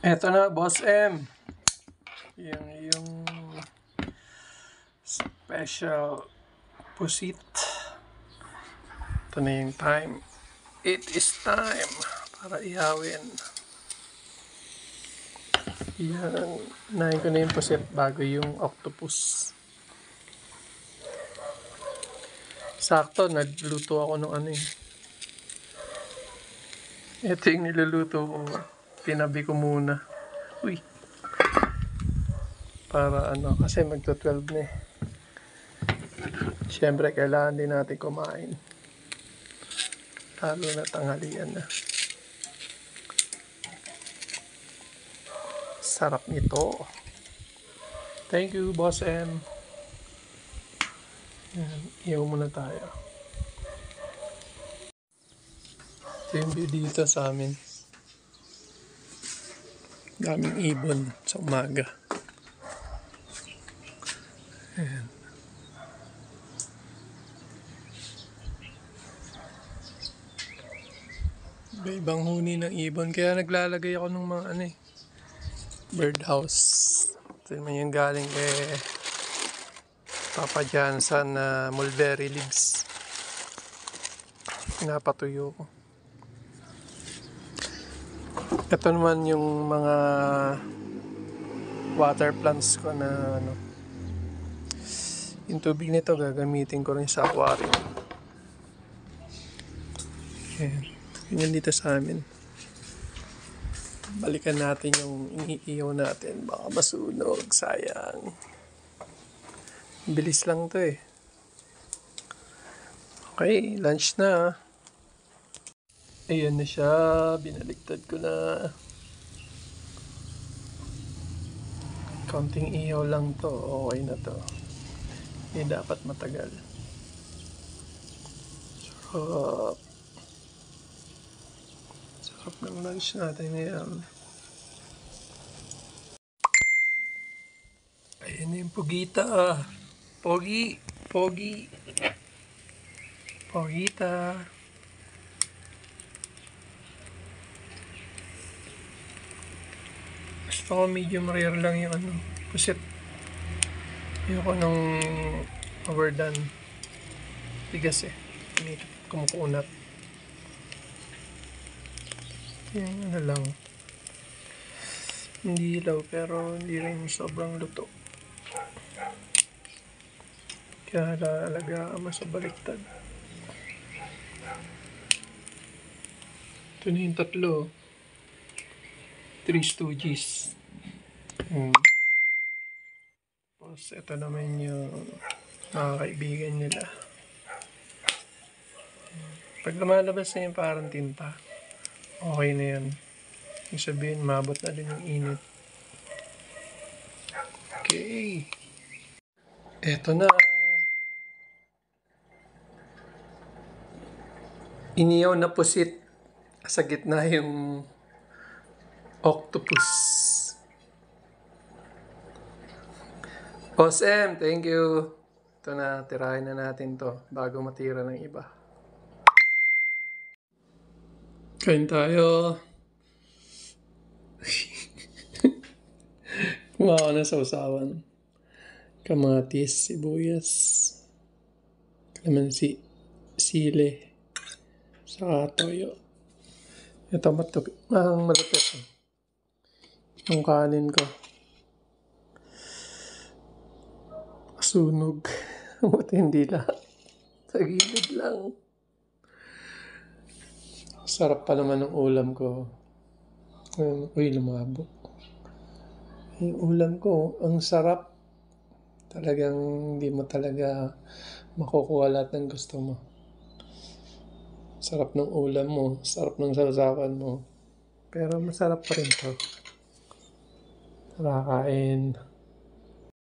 Eto na, Boss M. Yung special pusit. Ito na yung time. It is time para ihawin. Yan. Nahin ko na yung pusit bago yung octopus. Sakto, nagluto ako ng ano eh. Ito yung niluluto ko. Tinabi ko muna. Uy. Para ano, kasi magto-12 na eh. Siyempre, kailangan din natin kumain. Lalo na tanghalian na. Sarap nito. Thank you, Boss M. Yan, iyaw muna tayo. Ito yung view dito sa amin. Daming ibon sa umaga. Ayan. Ibang huni ng ibon. Kaya naglalagay ako ng mga ano eh, birdhouse. Ito naman yung galing kay Papa Johnson na mulberry leaves. Pinapatuyo ko. Ito naman yung mga water plants ko na ano. Yung tubig nito gagamitin ko rin sa aquarium. Ayan. Ganyan dito sa amin. Balikan natin yung iniiyaw natin. Baka masunog. Sayang. Bilis lang to eh. Okay, lunch na. Ayan na siya. Binaliktad ko na. Konting iyaw lang to. Okay na to. Hindi dapat matagal. Sarap. Sarap ng lunch natin ngayon. Ayan na yung pugita. Pogi. Pogi. Pogita. Gusto ko medium rare lang yung ano. Pusit. Ayoko nung overdone. Tigas eh. Kumukunat. Yung ano lang. Hindi ilaw pero hindi rin sobrang luto. Kaya alagaan mo sa baliktad. Ito na yung tatlo. 3 stooges. Tapos ito naman yung mga kaibigan nila. Pag lumalabas na yung parang tinta, okay na yan. Yung sabihin, mabot na din yung init. Okay. Eto na. Iniyaw na pusit. Sa gitna yung octopus. Boss M, thank you. Ito na, tirahin na natin to bago matira ng iba. Kain tayo. Kumawa ko na sa usawan. Kamatis, sibuyas, kalamansi, sile, saka toyo. Ito malapit. Yung kanin ko. Sunog. Buti hindi lahat. Sa gilid lang. Sarap pa naman ng ulam ko. Uy, lumabo. Yung ulam ko, ang sarap. Talagang hindi mo talaga makukuha lahat ng gusto mo. Sarap ng ulam mo. Sarap ng sausawan mo. Pero masarap pa rin to. Nakakain.